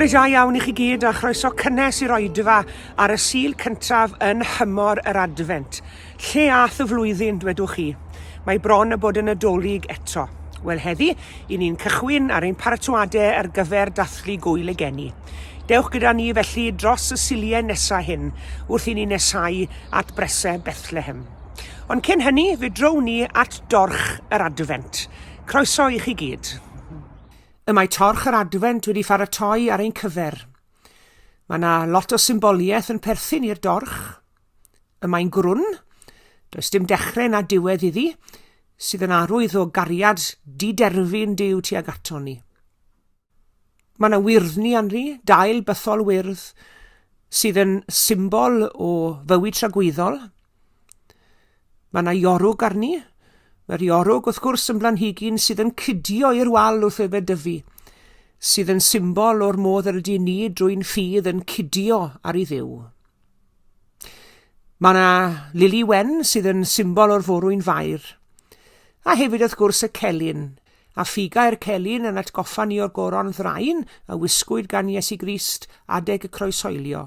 Bore da iawn i chi gyd a chroeso cynnes i'r oedfa ar y sul cyntaf yn hymor yr Adfent. Lle ath y flwyddyn, dwedwch chi? Mae bron y bod yn Nadolig eto. Wel heddi, i ni'n cychwyn ar ein paratoadau ar gyfer dathlu gwyl y geni. Dewch gyda ni felly dros y siliau nesaf hyn wrth i ni nesau at bresau Bethlehem. Ond cyn hynny, fe drown ni at dorch yr Advent. Croeso i chi gyd. Y mae torch yr Advent wedi pharatoi ar ein cyfer. Mae yna lot o symboliaeth yn perthyn i'r dorch. Y mae'n grwn, does dim dechrau na diwedd iddi, sydd yn arwydd o gariad di-derfyn Duw tuag ato ni. Mae yna wyrddni anri, dail bythol wyrdd, sydd yn symbol o fywyd tragwyddol. Mae yna iorwg arni. Mae'r iorwg wrth gwrs yn blanhigyn sydd yn cydio i'r wal wrth ebe dyfu, sydd yn symbol o'r modd yr ydy ni drwy'n ffydd yn cydio ar ei ddiw. Mae yna lili wen sydd yn symbol o'r forwyn fair, a hefyd wrth gwrs y celyn, a ffigau'r celyn yn atgoffa ni o'r goron ddraen a wisgwyd gan Iesu Grist adeg y croeshoelio,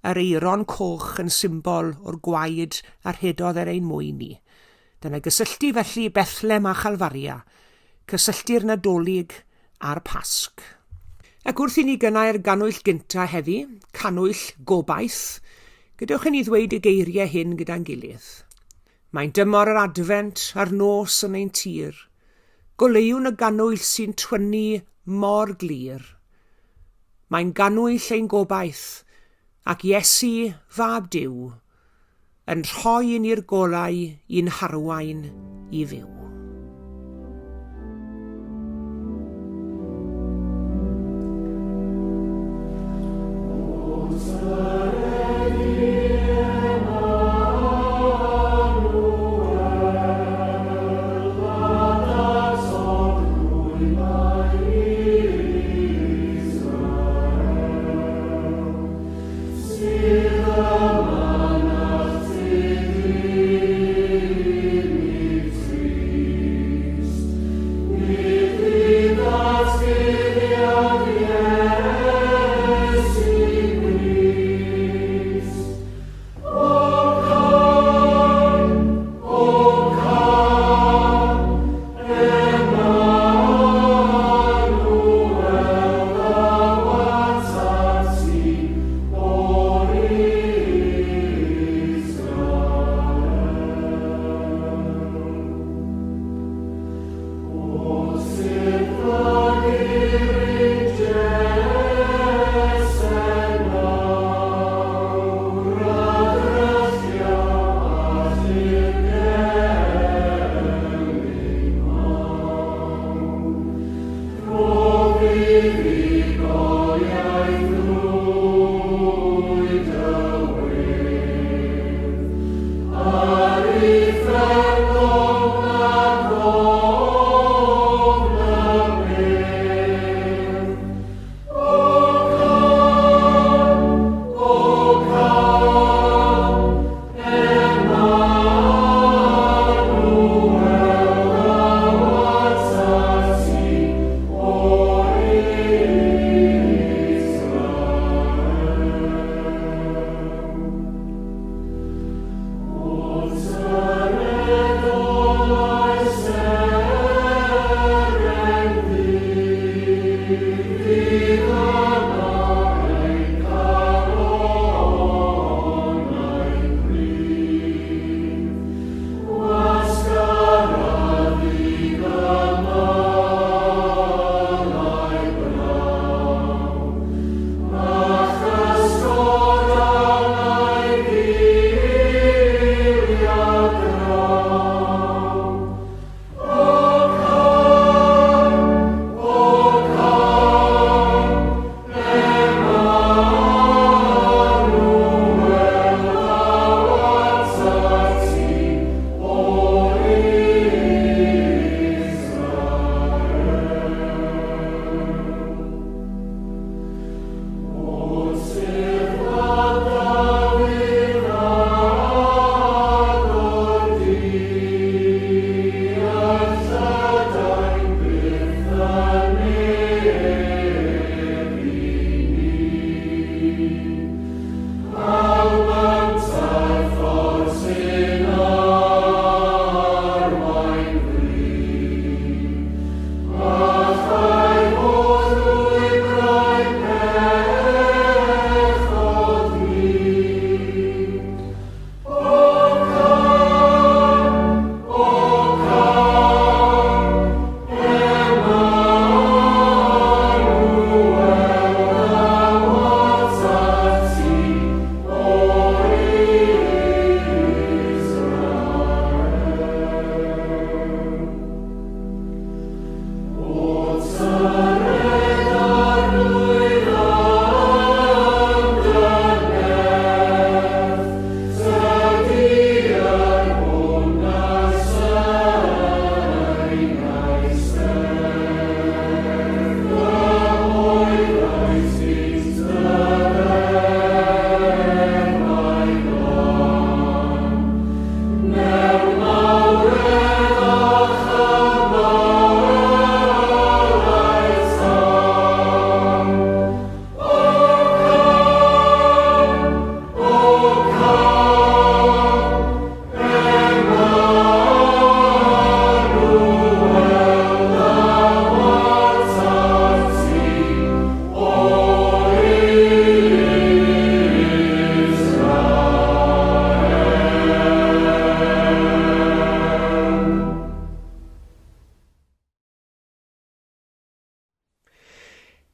yr eiron coch yn symbol o'r gwaed a'r hedodd ein mwy ni. Dyna gysylltu felly Bethlem a Chalfaria, cysylltu'r Nadolig a'r Pasg. Ac wrth i ni gynnau'r ganwyll gynta heddi, Cannwyll Gobaith, gadewch i ni ddweud y geiriau hyn gyda'n gilydd. Mae'n dymor yr Adfent a'r nos yn ein tir. Goleuwn y ganwyll sy'n twynnu mor glir. Mae'n ganwyll ein gobaith, ac Iesu fab Duw, yn rhoi ni'r golau i'n harwain i fyw.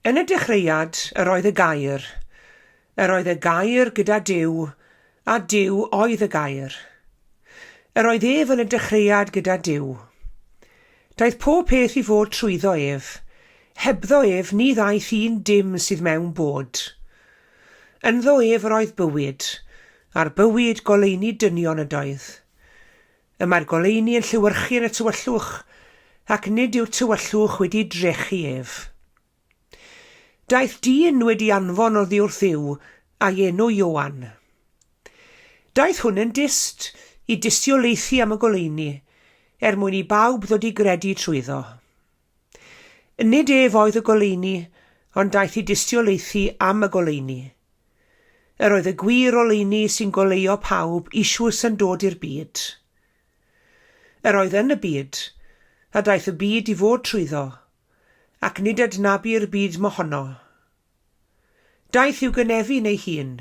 Yn y dechreuad, yr oedd y gair. Yr oedd y gair gyda Duw, a Duw oedd y gair. Yr oedd ef yn y dechreuad gyda Duw. Daeth pob peth i fod trwyddo ef. Hebddo ef ni ddaeth un dim sydd mewn bod. Ynddo ef yr oedd bywyd, a'r bywyd goleuni dynion ydoedd. Y mae'r goleuni yn llywyrchu yn y tywyllwch, ac nid yw'r tywyllwch wedi drechu ef. Daeth dyn wedi anfon oddi wrth Dduw, a'i enw Ioan. Daeth hwn yn dist i distioleithi am y goleuni, mwyn i bawb ddod i gredu trwyddo. Nid ef oedd y goleuni, ond daeth i distioleithi am y goleuni. Yr oedd y gwir oleuni sy'n goleio pawb isiws yn dod i'r byd. Yr oedd yn y byd, a daeth y byd i fod trwyddo, ac nid adnabu'r byd mohono. Daeth i'w gynefu neu hun,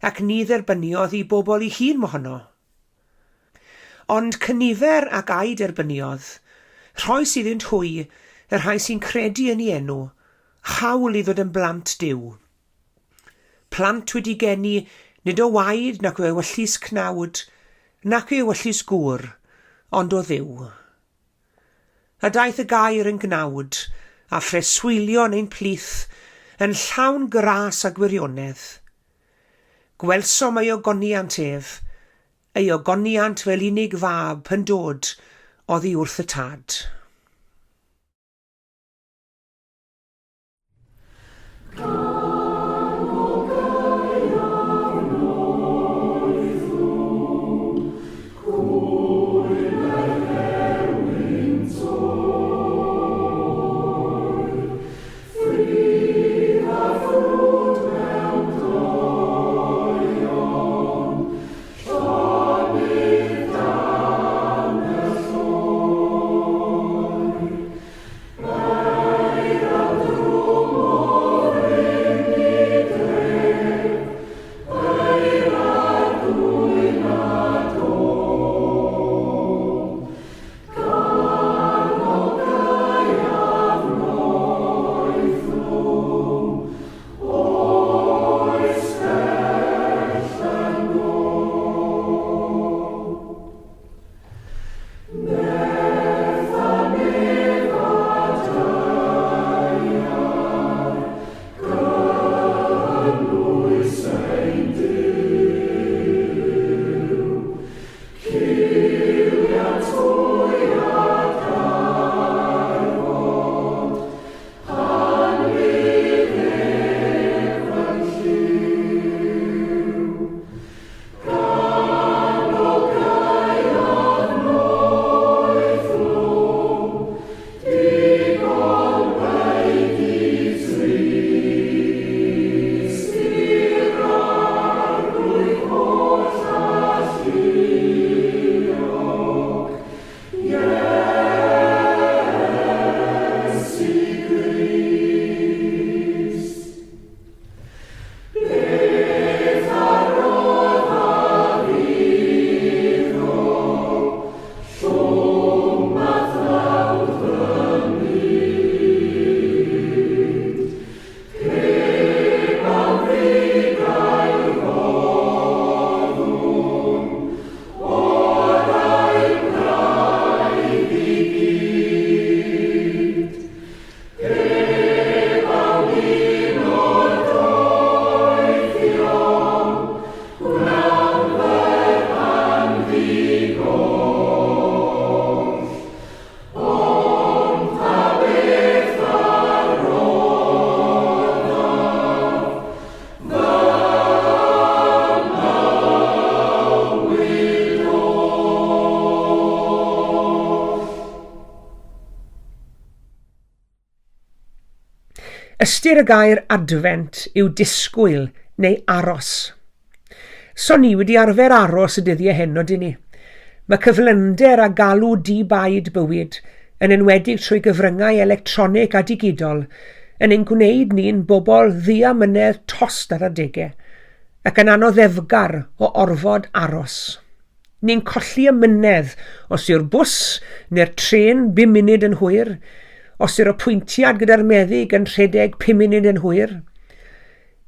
ac ni dderbyniodd i bobl i hun mohono. Ond cynifer ac ai derbyniodd, rhoi sydd yn hwy, yr rhai sy'n credu yn ei enw, hawl i ddod yn blant Duw. Plant wedi geni nid o waed nac o ewyllus cnawd, nac o ewyllus gŵr, ond o Dduw. A daeth y gair yn gnawd, a phreswylio ein plith, yn llawn gras a gwirionedd. Gwelsom ei ogoniant ef, ei ogoniant fel unig fab yn dod oddi wrth y tad. Ystyr y gair Adfent yw disgwyl neu aros. So ni wedi arfer aros y dyddiau hyn o dyn ni. Mae cyflymder a galw di-baid bywyd yn enwedig trwy gyfryngau electronig a digidol yn ein gwneud ni'n bobl ddiamynedd tost ar adegau ac yn anoddefgar o orfod aros. Ni'n colli ymynedd os yw'r bws neu'r tren 5 munud yn hwyr, os yw'r pwyntiad gyda'r meddyg yn rhedeg 5 munud yn hwyr.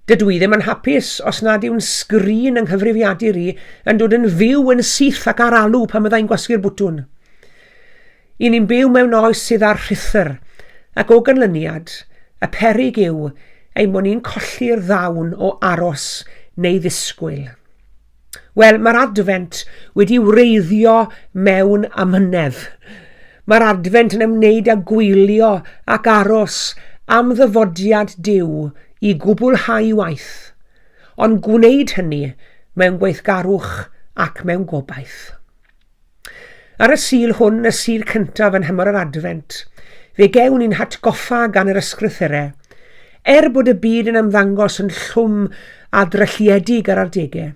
Dydw i ddim yn hapus os nad yw'n sgrin yng nghyfrifiadur i yn dod yn fyw yn syth ac ar alw pan byddai'n gwasgu'r bwtwn. I ni'n byw mewn oes sydd ar rhythr, ac o ganlyniad, y peryg yw ein bod ni'n colli'r ddawn o aros neu ddisgwyl. Wel, mae'r Adfent wedi wreiddio mewn amynedd. Mae'r Adfent yn ymwneud â gwylio ac aros am ddyfodiad Duw i gwblhau waith, ond gwneud hynny mewn gweithgarwch ac mewn gobaith. Ar y sul hwn, y sul cyntaf yn hymor yr Adfent, fe gewn ni'n hatgoffa gan yr ysgrythurau, bod y byd yn ymddangos yn llwm a drylliedig ar adegau,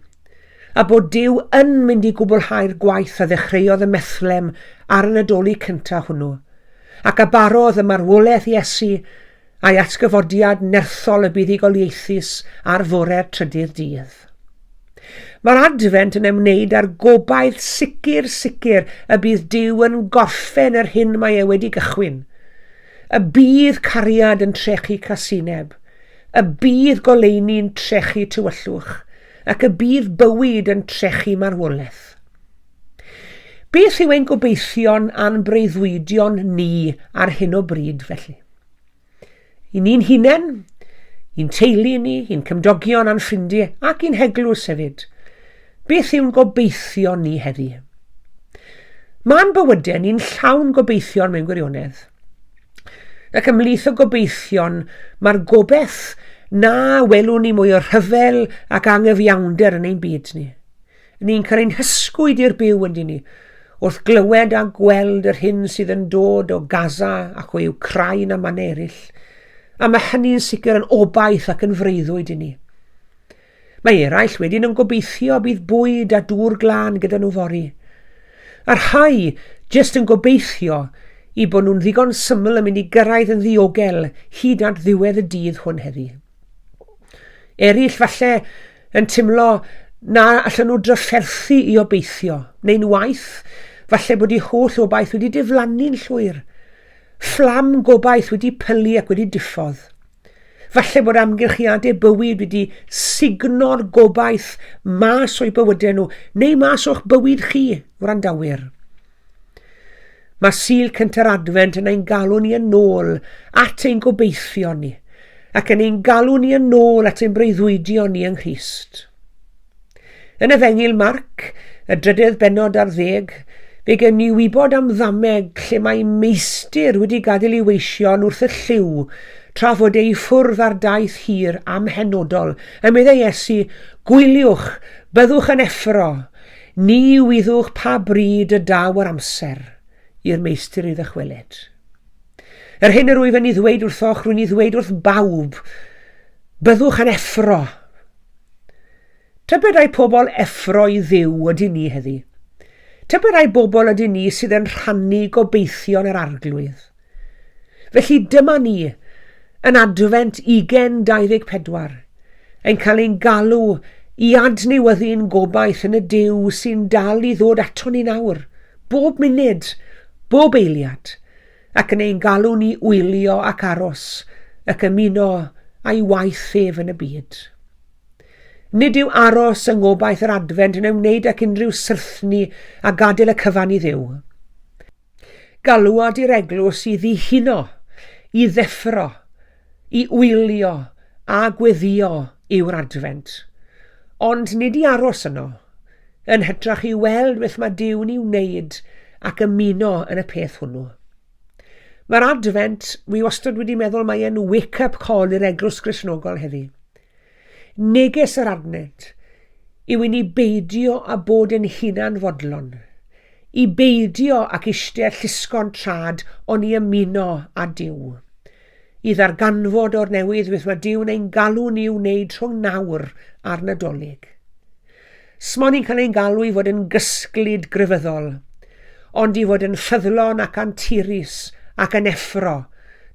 a bod Duw yn mynd i gwblhau'r gwaith a ddechreuodd y methlem ar y Nadolig cyntaf hwnnw, ac a barodd y marwolaeth Iesu a'i atgyfodiad nerthol y buddugoliaethus ar fore'r trydydd dydd. Mae'r Adfent yn ymwneud â'r gobaith sicr y bydd Duw yn gorffen yr hyn mae e wedi gychwyn. Y bydd cariad yn trechu casineb, y bydd goleuni'n trechu tywyllwch, ac y bydd bywyd yn trechu marwolaeth. Beth yw ein gobeithion a'n breuddwydion ni ar hyn o bryd felly? I ni'n hunain, i'n teulu ni, i'n cymdogion a'n ffrindiau ac i'n heglws hefyd. Beth yw'n gobeithion ni heddi? Mae'n bywydau ni'n llawn gobeithion mewn gwirionedd. Ac ymlith o gobeithion, mae'r gobaith na welwn ni mwy o rhyfel ac anghyfiawnder yn ein byd ni. Ni'n cael ein hysgwyd i'r byw yn ni, wrth glywed a gweld yr hyn sydd yn dod o Gaza ac o Wcrain a man eraill, a mae hynny'n sicr yn obaith ac yn freuddwyd i ni. Mae eraill wedyn yn gobeithio bydd bwyd a dŵr glân gyda nhw fori. A'r rhai jyst yn gobeithio i bod nhw'n ddigon syml yn mynd i gyrraedd yn ddiogel hyd at ddiwedd y dydd hwn heddi. Eraill falle yn timlo na allan nhw drafferthu i obeithio, neu'n waith, falle bod eu holl obaith wedi diflannu'n llwyr. Fflam gobaith wedi pylu ac wedi diffodd. Falle bod amgylchiadau bywyd wedi signo'r gobaith mas o'i bywydau nhw, neu mas o'ch bywyd chi, wrandawyr. Mae sul cynta'r Adfent yn ein galw ni yn ôl at ein gobeithio ni, ac yn ein galw ni yn ôl at ein breuddwydio ni yng Nghrist. Yn Efengil Marc, y 3 bennod ar 10, fe gen ni wybod am ddameg lle mae meistr wedi gadael ei weision wrth y lliw tra fod ei ffwrdd ar daith hir amhenodol. A meddai Iesu, gwyliwch, byddwch yn effro, ni wyddwch pa bryd y daw ar amser i'r meistr i ddychwelyd. Yr hyn yr wyf yn ei ddweud wrthoch, rwy'n ei ddweud wrth bawb, byddwch yn effro. Tybed ai pobl effro i ddiw ydy ni heddi? Tybed ai bobl ydy ni sydd yn rhannu gobeithion yr arglwydd? Felly dyma ni, yn Adfent 2024, ein cael ein galw i adnewyddu'n gobaith yn y Duw sy'n dal i ddod ato ni nawr, bob munud, bob eiliad, ac yn ein galw ni wylio ac aros ac ymuno a'i waith ef yn y byd. Nid yw aros yng ngobaith yr Adfent yn ymwneud ac unrhyw syrthni a gadael y cyfan i ddiw. Galwad i'r eglwys i ddihuno, i ddeffro, i wylio a gweddio yw'r Adfent. Ond nid i aros yno, yn hytrach i weld beth mae Duw'n i wneud ac ymuno yn y peth hwnnw. Mae'r Adfent, wi wastad wedi meddwl mae e'n wake-up call i'r eglwys Gristnogol heddi. Neges yr Advent yw i ni beidio a bod yn hunan fodlon, i beidio ac eistedd llusgo'n trad o'n i ymuno â Duw, i ddarganfod o'r newydd beth mae Duw'n ein galw ni wneud rhwng nawr a'r Nadolig. Smon ni'n cael ein galw i fod yn gysglyd grefyddol, ond i fod yn ffyddlon ac anturus ac yn effro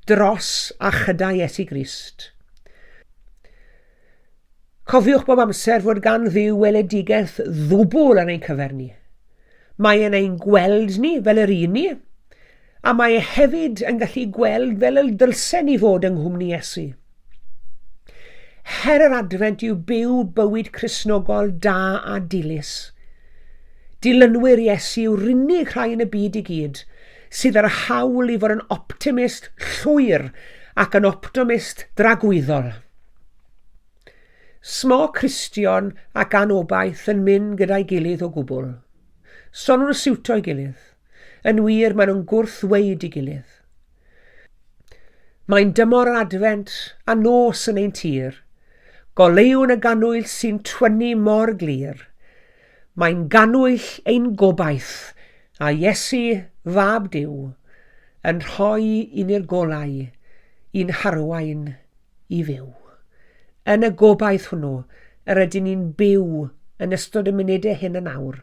dros a chydau Iesu Grist. Cofiwch bob amser fod gan Dduw weledigaeth ddwbl ar ein cyfer ni. Mae yn ein gweld ni fel yr un ni, a mae e hefyd yn gallu gweld fel y dylsen ni fod yng nghwmni Iesu. Her yr Adfent yw byw bywyd Cristnogol da a dilys. Dilynwyr Iesu yw'r unig rhai yn y byd i gyd sydd ar hawl i fod yn optimist llwyr ac yn optimist dragwyddol. Smo Cristion ac anobaith yn mynd gyda'i gilydd o gwbl. So nhw'n siwto i gilydd. Yn wir, maen nhw'n gwrthweud i gilydd. Mae'n dymor yr Adfent a nos yn ein tir. Golewn y Cannwyll sy'n twynu mor glir. Mae'n Cannwyll ein gobaith a Iesu fab Duw yn rhoi un i'r golau, un harwain i fyw. Yn y gobaith hwnnw, yr ydyn ni'n byw yn ystod y munudau hyn yn awr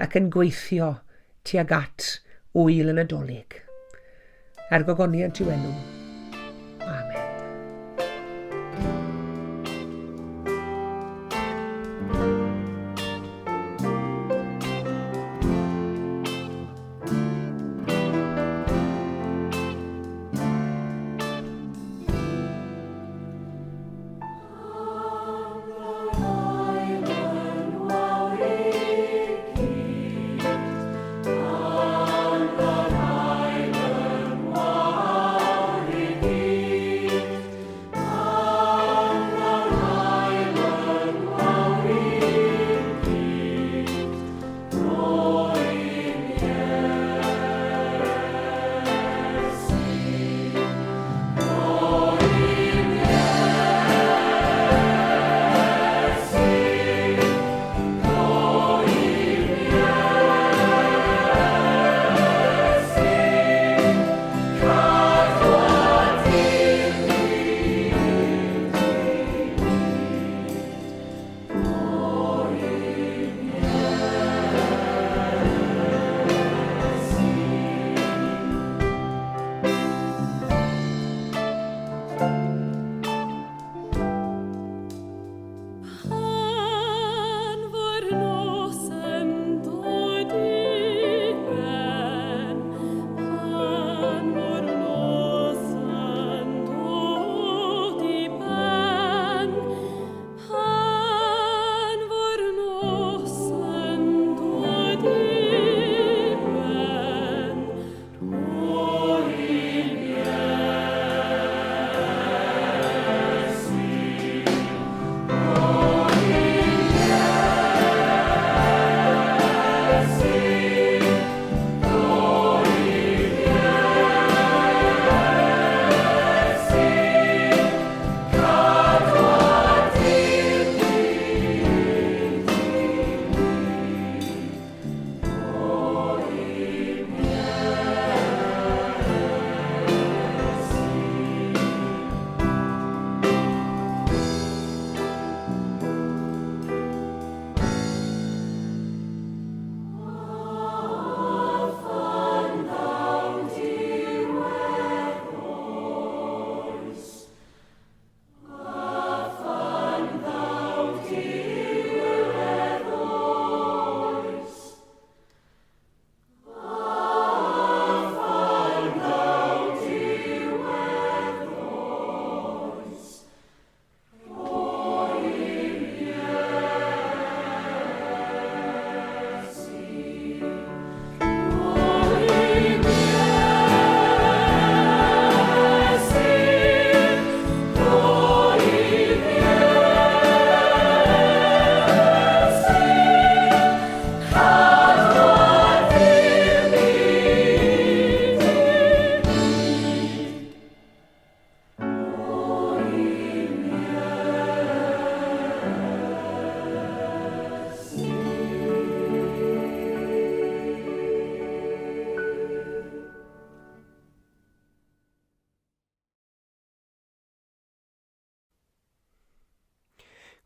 ac yn gweithio tuag at wyl y Nadolig. Er gogoniant yw enw. Amen.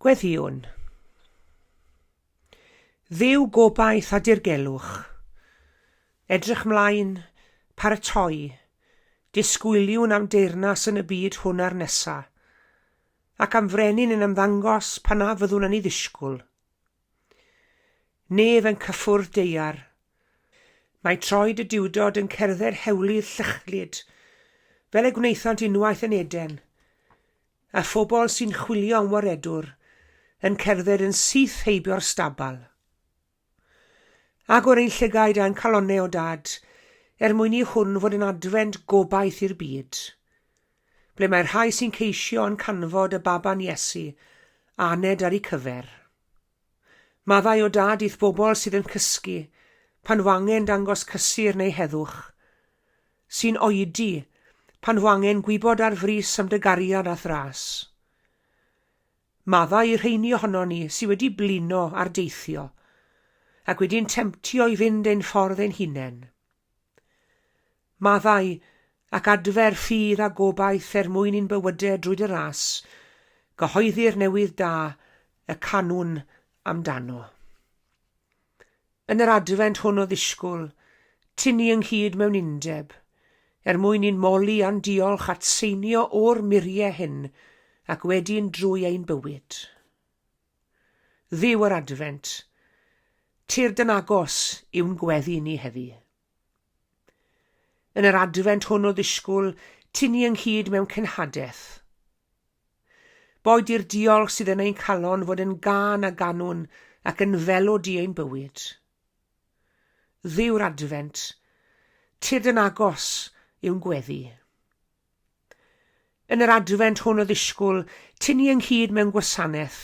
Gweddiwn. Dduw gobaith a dirgelwch. Edrych mlaen, paratoi, disgwyliwn am deyrnas yn y byd hwn ar nesa, ac am frenin yn ymddangos pan na fyddwn yn ei ddisgwyl. Nef yn cyffwrdd deiar, Mae troed y diwdod yn cerdded hewlydd llychlyd, fel y gwnaethant unwaith yn Eden, a phobl sy'n chwilio am waredwr yn cerdded yn syth heibio'r stabal. Agor ein llygaid a'n calonnau o dad, mwyn i hwn fod yn adfent gobaith i'r byd, ble mae'r rhai sy'n ceisio yn canfod y baban Iesu, aned ar ei cyfer. Maddau o dad i'th bobl sydd yn cysgu, pan wangen dangos cysur neu heddwch, sy'n oedi pan wangen gwybod ar frys am dy gariad a thras. Maddau i'r rheini ohono ni sydd wedi blino ar deithio, ac wedi'n temptio i fynd ein ffordd ein hunain. Maddau ac adfer ffydd a gobaith mwyn i'n bywydau drwy dy ras, gyhoeddi'r newydd da, y canwn amdano. Yn yr adfent hwn o ddisgwyl, tynnu ynghyd mewn undeb, mwyn i'n moli a'n diolch at seinio o'r muriau hyn, ac wedi'n drwy ein bywyd. Dduw yr adfent, tir dyn agos yw'n gweddi ni heddi. Yn yr adfent hwn o ddisgwyl, tynnu ynghyd mewn cenhadaeth. Boed i'r diolch sydd yn ein calon fod yn gan a ganwn ac yn felod i ein bywyd. Dduw'r adfent, tir dyn agos yw'n gweddi. Yn yr adfent hwn o ddisgwyl, tynnu ynghyd mewn gwasanaeth,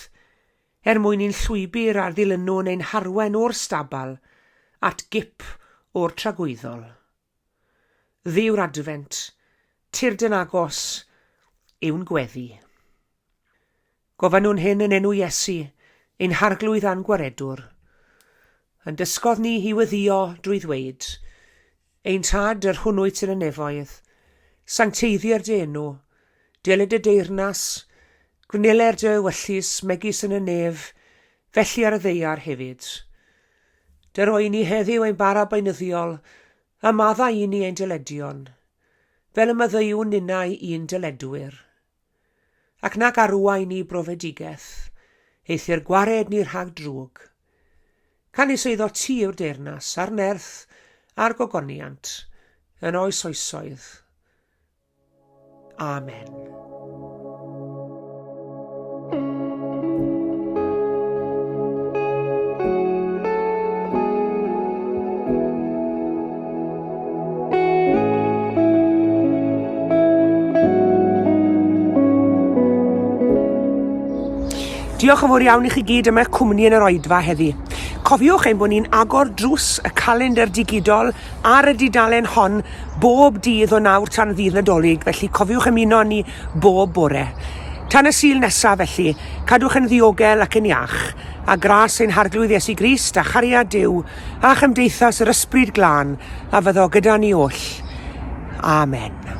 mwyn i'n llwybr ar ddilynwn ein harwen o'r stabal at gip o'r tragwyddol. Dduw'r adfent, tir dyn agos yw'n gweddi. Gofyn nhw'n hyn yn enw Iesu, ein harglwydd a'n gwaredwr. Yn dysgodd ni hi weddio drwy ddweud, ein tad yr hwnnwyt yn y nefoedd, sancteiddi'r dy enw, dilyd y deyrnas, gwneler dy wyllus megis yn y nef, felly ar y ddeiar hefyd. Dy roi ni heddiw ein bara beinyddiol, a maddau i ni ein dyledion, fel y maddeuwn ninnau i'n dyledwyr. Ac nac arwai ni brofedigaeth, eithir gwared ni rhag drwg. Can i seiddo ti yw'r deyrnas, a'r nerth, a'r gogoniant, yn oes oesoedd. Amen. Diolch yn fawr iawn i chi gyd yma cwmni yn yr oedfa heddi. Cofiwch ein bod ni'n agor drws y calendr digidol ar y dudalen hon bob dydd o 9 tan 10 Nadolig, felly cofiwch ymuno ni bob bore. Tan y Sul nesaf felly, cadwch yn ddiogel ac yn iach, a gras ein harglwydd Iesu Grist a chariad Duw, a chymdeithas yr ysbryd glân, a fyddo gyda ni oll. Amen.